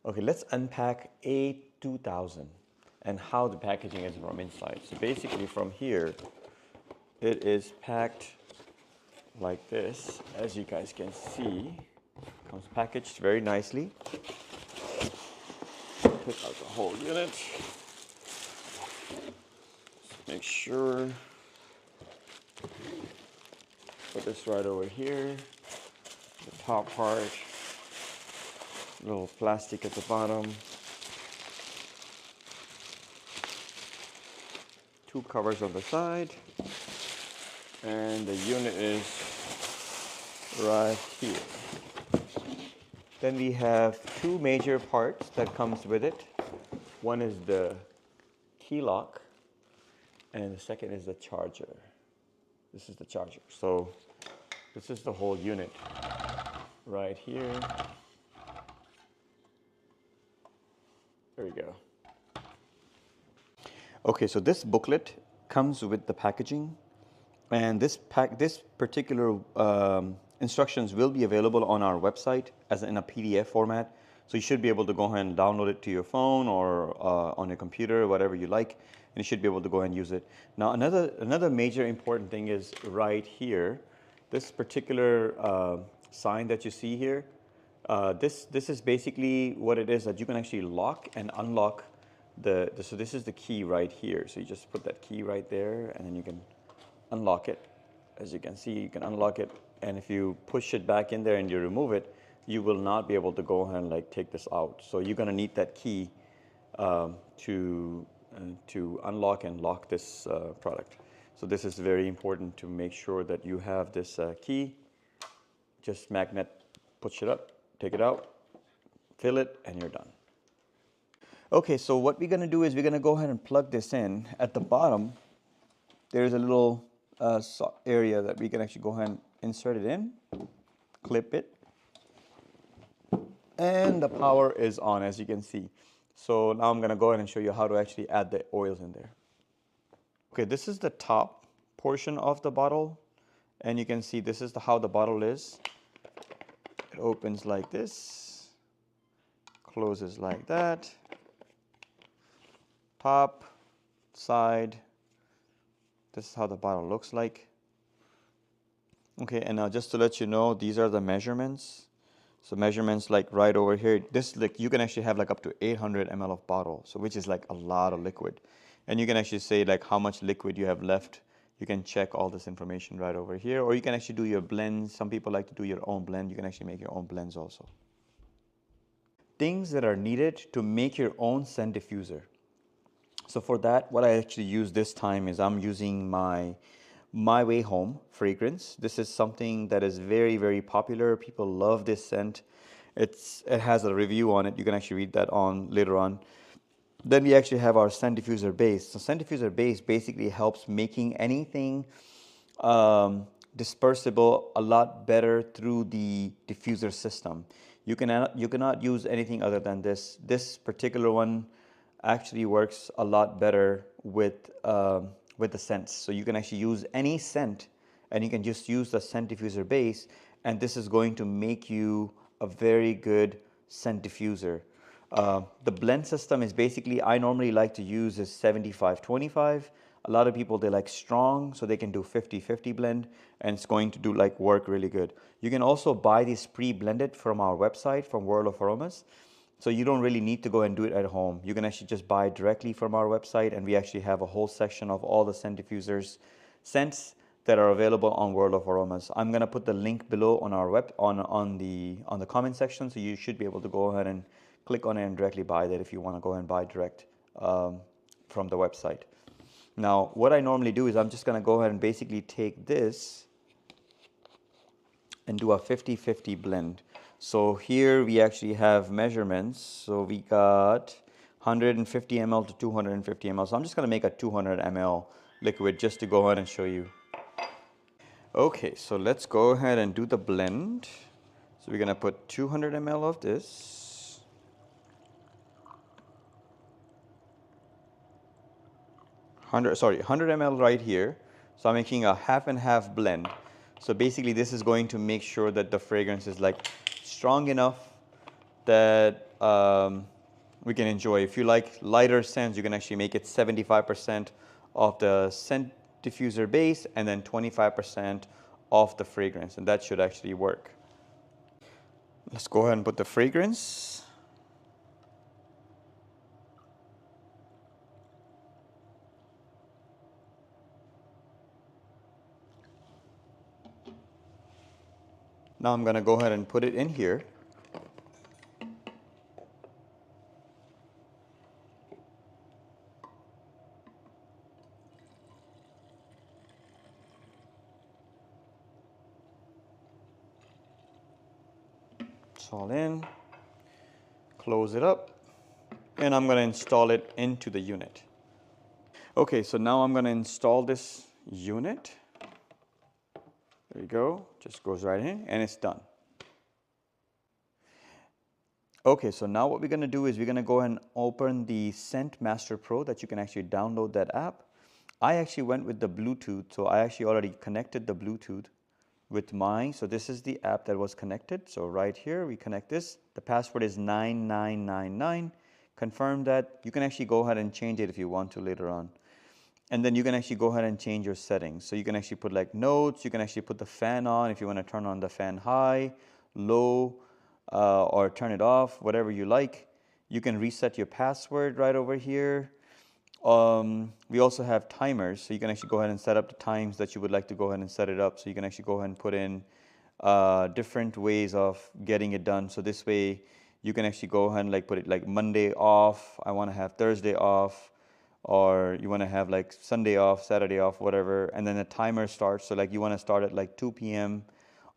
Okay, let's unpack A2000 and how the packaging is from inside. So basically from here, it is packed like this, as you guys can see. Comes packaged very nicely. Take out the whole unit. Make sure, put this right over here. The top part, little plastic at the bottom. Two covers on the side. And the unit is right here. Then we have two major parts that comes with it. One is the key lock, and the second is the charger. This is the charger. So this is the whole unit right here. There we go. Okay, so this booklet comes with the packaging, and this particular instructions will be available on our website as in a PDF format. So you should be able to go ahead and download it to your phone or on your computer, whatever you like, and you should be able to go ahead and use it. Now another major important thing is right here, this particular sign that you see here. This is basically what it is, that you can actually lock and unlock so this is the key right here. So you just put that key right there, and then you can unlock it. As you can see, you can unlock it, and if you push it back in there and you remove it, you will not be able to go ahead and like take this out. So you're gonna need that key to unlock and lock this product. So this is very important to make sure that you have this key. Just magnet, push it up, take it out, fill it, and you're done. Okay, so what we're gonna do is we're gonna go ahead and plug this in. At the bottom, there's a little area that we can actually go ahead and insert it in, clip it, and the power is on, as you can see. So now I'm going to go ahead and show you how to actually add the oils in there. Okay, this is the top portion of the bottle, and you can see this is how the bottle is. It opens like this, closes like that, top, side. This is how the bottle looks like. Okay, and now just to let you know, these are the measurements. So measurements like right over here, this, like, you can actually have like up to 800 ml of bottle, so which is like a lot of liquid. And you can actually say like how much liquid you have left. You can check all this information right over here, or you can actually do your blends. Some people like to do your own blend. You can actually make your own blends also. Things that are needed to make your own scent diffuser. So for that, what I actually use this time is I'm using my Way Home fragrance. This is something that is very, very popular. People love this scent. It has a review on it. You can actually read that on later on. Then we actually have our scent diffuser base. So scent diffuser base basically helps making anything dispersible a lot better through the diffuser system. You cannot use anything other than this. This particular one actually works a lot better with the scents. So you can actually use any scent, and you can just use the scent diffuser base, and this is going to make you a very good scent diffuser. The blend system is basically, I normally like to use is 75-25. A lot of people, they like strong, so they can do 50-50 blend, and it's going to do like work really good. You can also buy these pre-blended from our website, from World of Aromas. So you don't really need to go and do it at home. You can actually just buy it directly from our website, and we actually have a whole section of all the scent diffusers scents that are available on World of Aromas. I'm gonna put the link below on our on the comment section, so you should be able to go ahead and click on it and directly buy that if you want to go and buy direct from the website. Now, what I normally do is I'm just gonna go ahead and basically take this and do a 50-50 blend. So here we actually have measurements. So we got 150 ml to 250 ml. So I'm just going to make a 200 ml liquid just to go ahead and show you. Okay, so let's go ahead and do the blend. So we're going to put 200 ml of this. Sorry, 100 ml right here. So I'm making a half and half blend. So basically this is going to make sure that the fragrance is like strong enough that we can enjoy. If you like lighter scents, you can actually make it 75% of the scent diffuser base and then 25% of the fragrance, and that should actually work. Let's go ahead and put the fragrance. Now I'm going to go ahead and put it in here. It's all in. Close it up. And I'm going to install it into the unit. Okay, so now I'm going to install this unit. There you go. Just goes right in and it's done. Okay, so now what we're going to do is we're going to go ahead and open the Scent Master Pro that you can actually download that app. I actually went with the Bluetooth, so I actually already connected the Bluetooth with mine. So this is the app that was connected. So right here, we connect this. The password is 9999. Confirm that. You can actually go ahead and change it if you want to later on. And then you can actually go ahead and change your settings. So you can actually put like notes. You can actually put the fan on if you want to turn on the fan high, low, or turn it off, whatever you like. You can reset your password right over here. We also have timers, so you can actually go ahead and set up the times that you would like to go ahead and set it up. So you can actually go ahead and put in different ways of getting it done. So this way you can actually go ahead and like put it like Monday off, I want to have Thursday off, or you want to have like Sunday off, Saturday off, whatever, and then the timer starts. So like you want to start at like 2 p.m.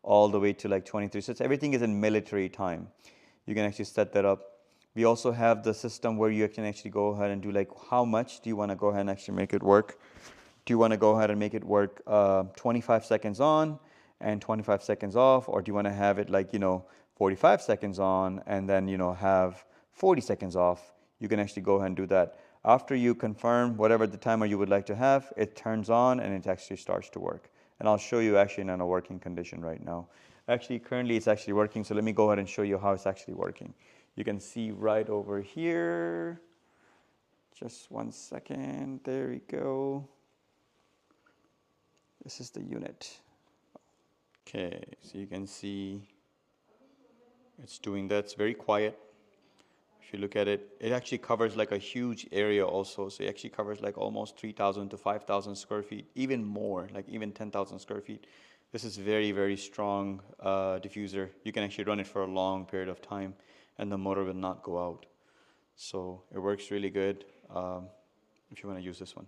all the way to like 23. So everything is in military time. You can actually set that up. We also have the system where you can actually go ahead and do like how much do you want to go ahead and actually make it work. Do you want to go ahead and make it work 25 seconds on and 25 seconds off, or do you want to have it like, 45 seconds on and then, have 40 seconds off? You can actually go ahead and do that. After you confirm whatever the timer you would like to have, it turns on and it actually starts to work. And I'll show you actually in a working condition right now. Actually, currently it's actually working, so let me go ahead and show you how it's actually working. You can see right over here. Just 1 second, there we go. This is the unit. Okay, so you can see it's doing that. It's very quiet. If you look at it, it actually covers like a huge area also. So it actually covers like almost 3,000 to 5,000 square feet, even more, like even 10,000 square feet. This is very, very strong diffuser. You can actually run it for a long period of time and the motor will not go out. So it works really good if you want to use this one.